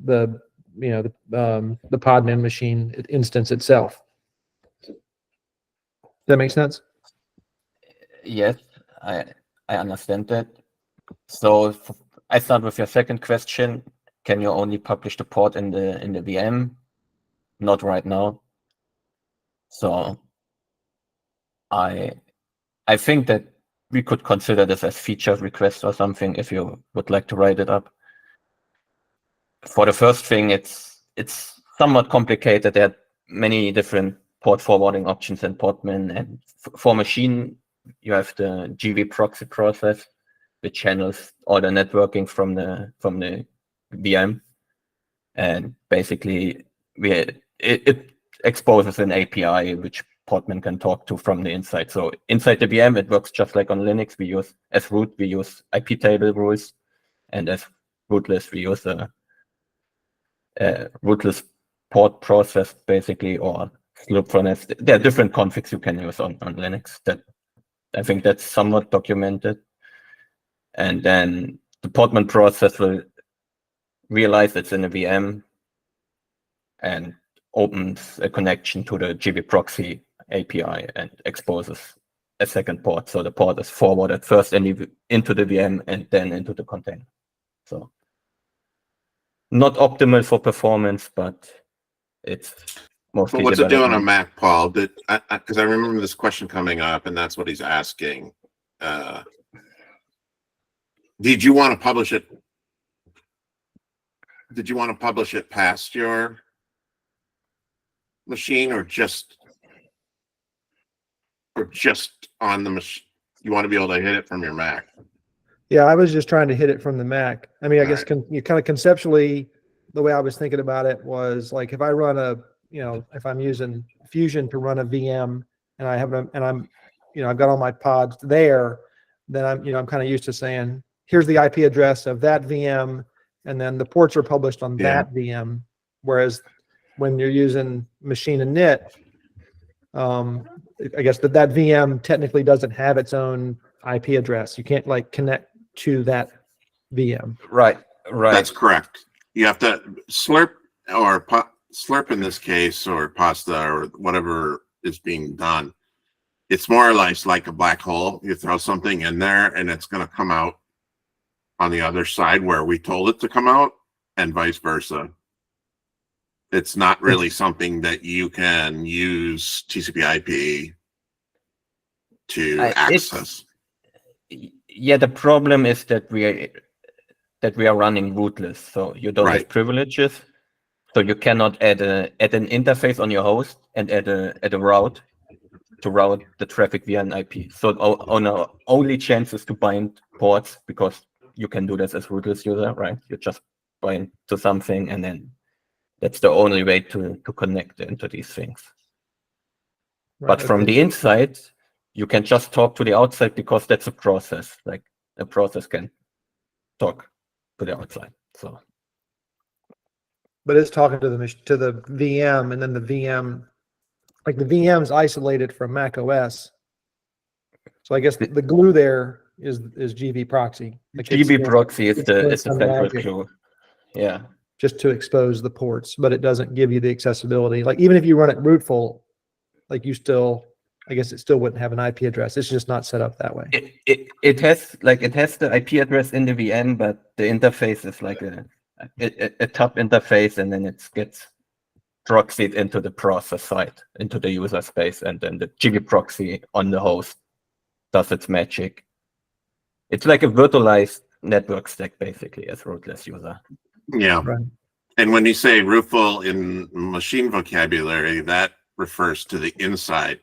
the Podman machine instance itself. Does that make sense? Yes, I understand that. So I start with your second question. Can you only publish the port in the VM? Not right now. So I think that we could consider this as feature request or something if you would like to write it up. For the first thing, it's somewhat complicated. There are many different port forwarding options in Podman, and for machine, you have the GV proxy process, which handles all the networking from the VM, and basically it exposes an API which Podman can talk to from the inside. So inside the VM, it works just like on Linux. As root, we use IP table rules, and as rootless, we use a rootless port process, basically, or slurp. There are different configs you can use on Linux. That I think that's somewhat documented. And then the Podman process will realize it's in a VM and opens a connection to the GV proxy API and exposes a second port. So the port is forwarded first into the VM and then into the container. So not optimal for performance, but it's mostly. But what's it doing on Mac, Paul? Because I remember this question coming up, and that's what he's asking. Did you want to publish it? Did you want to publish it past your machine, or just on the machine? You want to be able to hit it from your Mac? Yeah, I was just trying to hit it from the Mac. I mean, I guess you kind of conceptually, the way I was thinking about it was like, if I run if I'm using Fusion to run a VM and I've got all my pods there, then I'm kind of used to saying, here's the IP address of that VM, and then the ports are published on that VM. Whereas when you're using machine init, I guess that VM technically doesn't have its own IP address. You can't connect to that VM. Right. That's correct. You have to slurp in this case, or pasta, or whatever is being done. It's more or less like a black hole. You throw something in there and it's going to come out on the other side where we told it to come out, and vice versa. It's not really something that you can use TCP/IP to access. Yeah, the problem is that we are running rootless, so you don't have privileges. So you cannot add an interface on your host and add a route to route the traffic via an IP. So on our only chance is to bind ports, because you can do this as rootless user, right? You just bind to something, and then that's the only way to connect into these things. But from the inside, you can just talk to the outside, because that's a process. Like a process can talk to the outside. So, but it's talking to the VM, and then the VM, the VM's isolated from Mac OS. So I guess the glue there is GV proxy. GV proxy is the central glue. Yeah. Just to expose the ports, but it doesn't give you the accessibility. Like even if you run it rootful, I guess it still wouldn't have an IP address. It's just not set up that way. It has the IP address in the VM, but the interface is like a top interface, and then it gets proxied into the process side, into the user space, and then the GV proxy on the host does its magic. It's like a virtualized network stack, basically, as rootless user. Yeah. Right. And when you say rootful in machine vocabulary, that refers to the inside,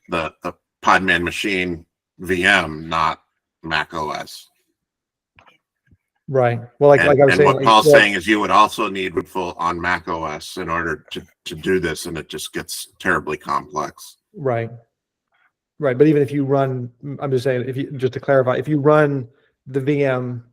the Podman machine VM, not Mac OS. Right. Well, like I was saying, what Paul's saying is you would also need rootful on Mac OS in order to do this, and it just gets terribly complex. Right. Right, but even if you run, I'm just saying, if you, just to clarify, if you run the VM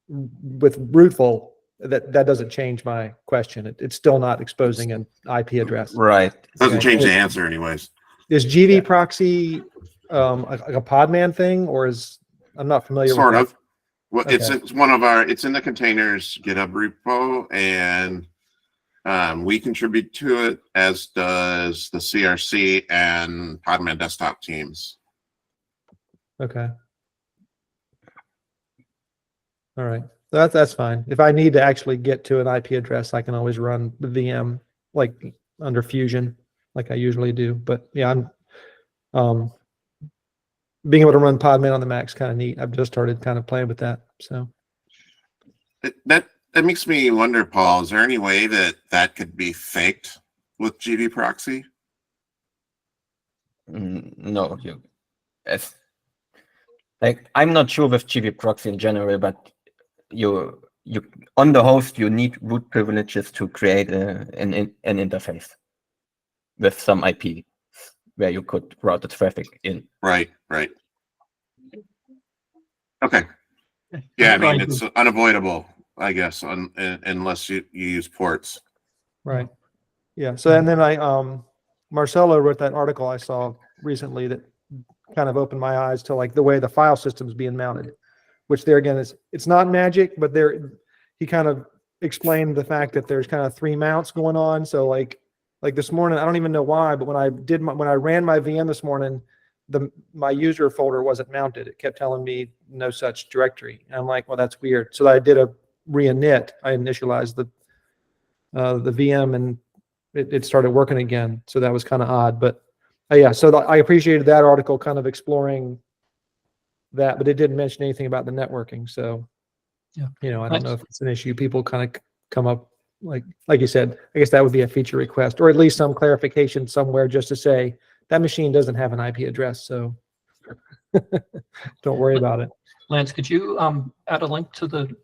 with rootful, that doesn't change my question. It's still not exposing an IP address. Right. Doesn't Okay. change the answer anyways. Is GV proxy like a Podman thing, or is, I'm not familiar Sort with of. Well, Okay. it's one of our, it's in the containers GitHub repo, and we contribute to it, as does the CRC and Podman desktop teams. Okay. All right. That's fine. If I need to actually get to an IP address, I can always run the VM like under Fusion, like I usually do. But yeah, I'm being able to run Podman on the Mac's kind of neat. I've just started kind of playing with that. So That makes me wonder, Paul, is there any way that could be faked with GV proxy? No, I'm not sure with GV proxy in general, but you on the host you need root privileges to create an interface with some IP where you could route the traffic in. Right. Okay. Yeah, I mean, it's unavoidable, I guess, unless you use ports. right. Yeah. So and then Marcelo wrote that article I saw recently that kind of opened my eyes to like the way the file system's being mounted, which there again is, it's not magic, but he kind of explained the fact that there's kind of 3 mounts going on. So like this morning, I don't even know why, but when I ran my VM this morning, my user folder wasn't mounted. It kept telling me no such directory. And I'm like, well, that's weird. So I did a reinit. I initialized the VM and it started working again. So that was kind of odd, but yeah. So I appreciated that article kind of exploring that, but it didn't mention anything about the networking. So, yeah, I don't know if it's an issue. People kind of come up like you said, I guess that would be a feature request, or at least some clarification somewhere just to say that machine doesn't have an IP address. So don't worry about it. Lance, could you add a link to the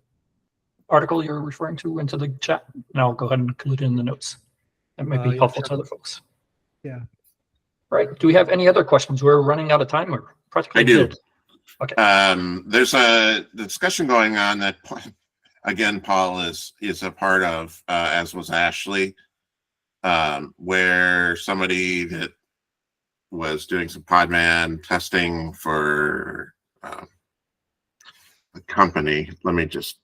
article you're referring to into the chat? And I'll go ahead and include it in the notes. That might be helpful to other folks. Yeah. All right. Do we have any other questions? We're running out of time, or practically I do. did. Okay. There's a discussion going on that, again, Paul is a part of, as was Ashley, where somebody that was doing some Podman testing for a company. Let me just,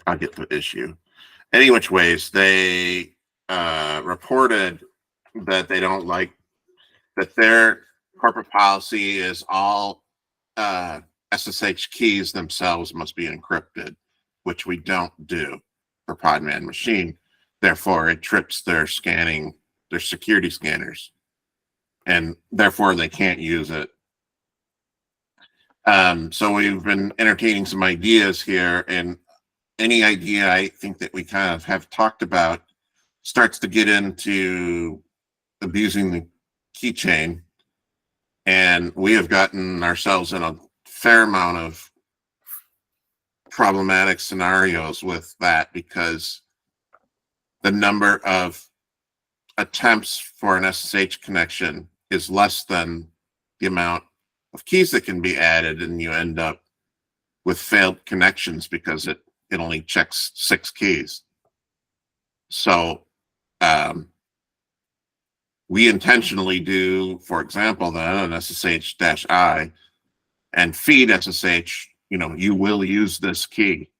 I'll get the issue. Any which ways, they reported that they don't like that their corporate policy is all SSH keys themselves must be encrypted, which we don't do for Podman machine. Therefore, it trips their scanning, their security scanners, and therefore they can't use it. So we've been entertaining some ideas here, and any idea I think that we kind of have talked about starts to get into abusing the keychain. And we have gotten ourselves in a fair amount of problematic scenarios with that, because the number of attempts for an SSH connection is less than the amount of keys that can be added, and you end up with failed connections because it only checks 6 keys. So we intentionally do, for example, then an SSH-I and feed SSH, you will use this key.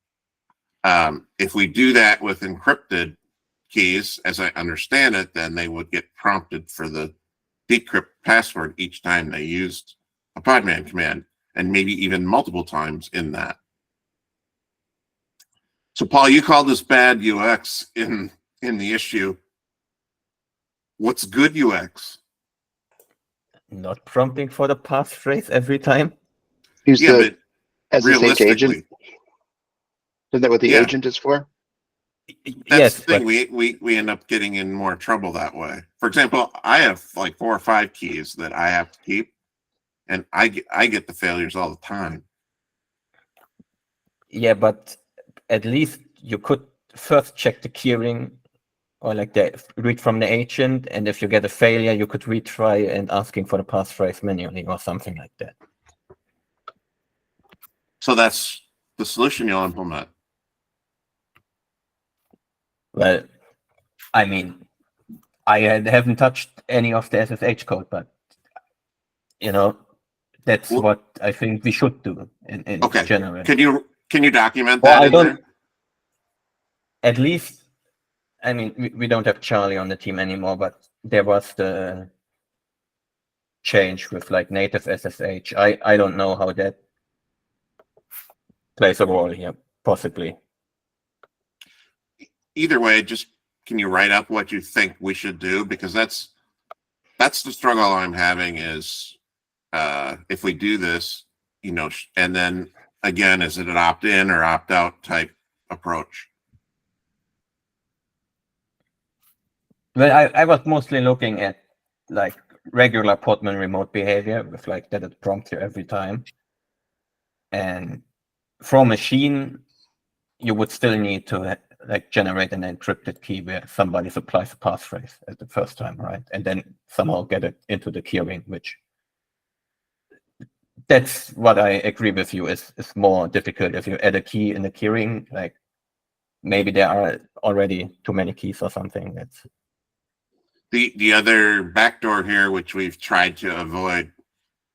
If we do that with encrypted keys, as I understand it, then they would get prompted for the decrypt password each time they used a Podman command, and maybe even multiple times in that. So Paul, you called this bad UX in the issue. What's good UX? Not prompting for the passphrase every time. Use the SSH realistically, agent. Isn't that what the agent is for? That's the thing. We end up getting in more trouble that way. For example, I have like 4 or 5 keys that I have to keep, and I get the failures all the time. Yeah, but at least you could first check the keyring or like the read from the agent, and if you get a failure, you could retry and asking for the passphrase manually or something like that. So that's the solution you'll implement. Well, I mean, I haven't touched any of the SSH code, but that's Well, what I think we should do in okay. general. Can you document Well, that I in don't. there? At least, I mean, we don't have Charlie on the team anymore, but there was the change with like native SSH. I don't know how that plays a role here, possibly. Either way, just can you write up what you think we should do? Because that's the struggle I'm having is if we do this, and then again, is it an opt-in or opt-out type approach? Well, I was mostly looking at like regular Podman remote behavior with like that it prompts you every time. And from machine, you would still need to like generate an encrypted key where somebody supplies a passphrase at the first time, right? And then somehow get it into the keyring, which that's what I agree with you is more difficult if you add a key in the keyring, like maybe there are already too many keys or something. That's the other backdoor here, which we've tried to avoid,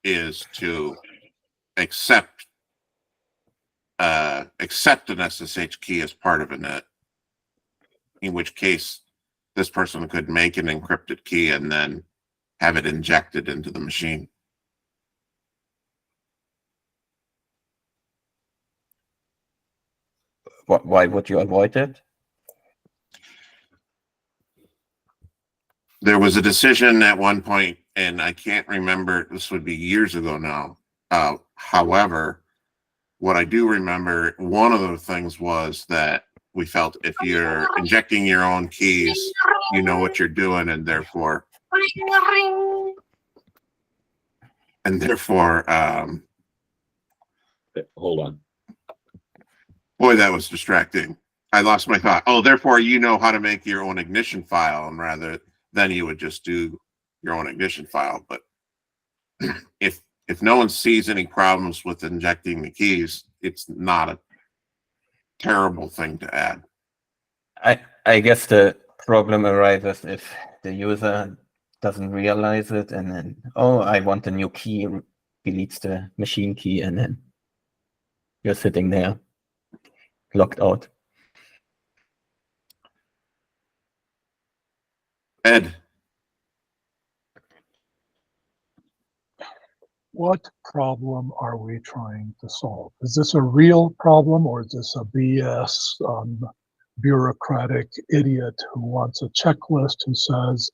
is to accept an SSH key as part of a net. In which case, this person could make an encrypted key and then have it injected into the machine. why would you avoid it? There was a decision at one point, and I can't remember, this would be years ago now. However, what I do remember, one of the things was that we felt if you're injecting your own keys, you know what you're doing, and therefore, Hold on. boy, that was distracting. I lost my thought. Oh, therefore, you know how to make your own ignition file, and rather than you would just do your own ignition file. But if no one sees any problems with injecting the keys, it's not a terrible thing to add. I guess the problem arises if the user doesn't realize it and then, oh, I want a new key, deletes the machine key, and then you're sitting there locked out. Ed, what problem are we trying to solve? Is this a real problem, or is this a BS bureaucratic idiot who wants a checklist who says,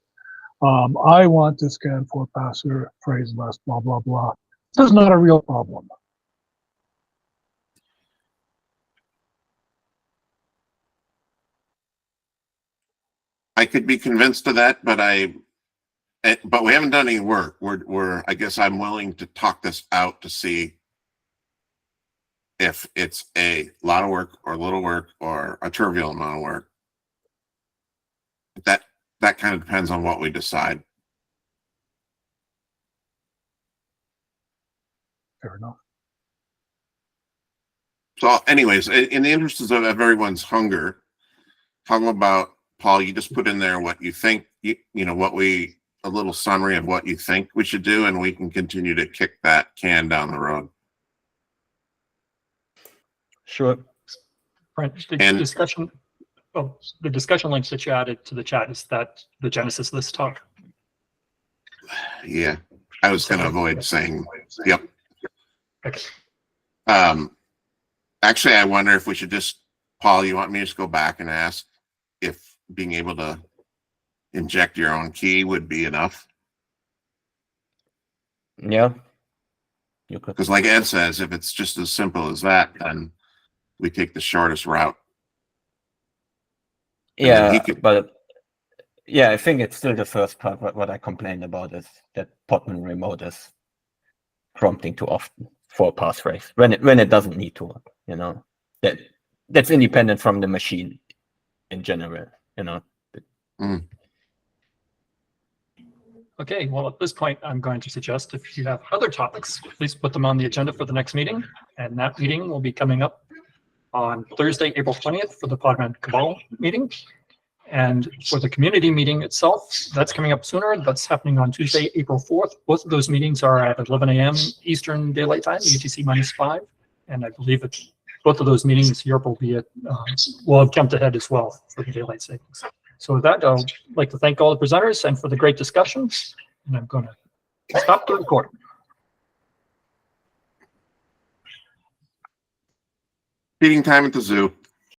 I want to scan for passphrase list, blah, blah, blah. This is not a real problem. I could be convinced of that, but we haven't done any work. I guess I'm willing to talk this out to see if it's a lot of work or little work or a trivial amount of work. That kind of depends on what we decide. Fair enough. So anyways, in the interest of everyone's hunger, how about, Paul, you just put in there what you think, a little summary of what you think we should do, and we can continue to kick that can down the road. Sure. Brent, the discussion links that you added to the chat, is that the Genesis list talk? Yeah, I was going to avoid saying, yep. Okay. Actually, I wonder if we should just, Paul, you want me to just go back and ask if being able to inject your own key would be enough? Yeah. You could. Because like Ed says, if it's just as simple as that, then we take the shortest route. Yeah, but yeah, I think it's still the first part. What I complained about is that Podman remote is prompting too often for a passphrase when it doesn't need to. That's independent from the machine in general. Okay, well, at this point, I'm going to suggest if you have other topics, please put them on the agenda for the next meeting. And that meeting will be coming up on Thursday, April 20th for the Podman Cabal meeting. And for the community meeting itself, that's coming up sooner. That's happening on Tuesday, April 4th. Both of those meetings are at 11 a.m. Eastern Daylight Time, UTC -5. And I believe that both of those meetings, Europe will be at, will have jumped ahead as well for the daylight savings. So with that, I'd like to thank all the presenters and for the great discussions. And I'm going to stop the recording. Feeding time at the zoo.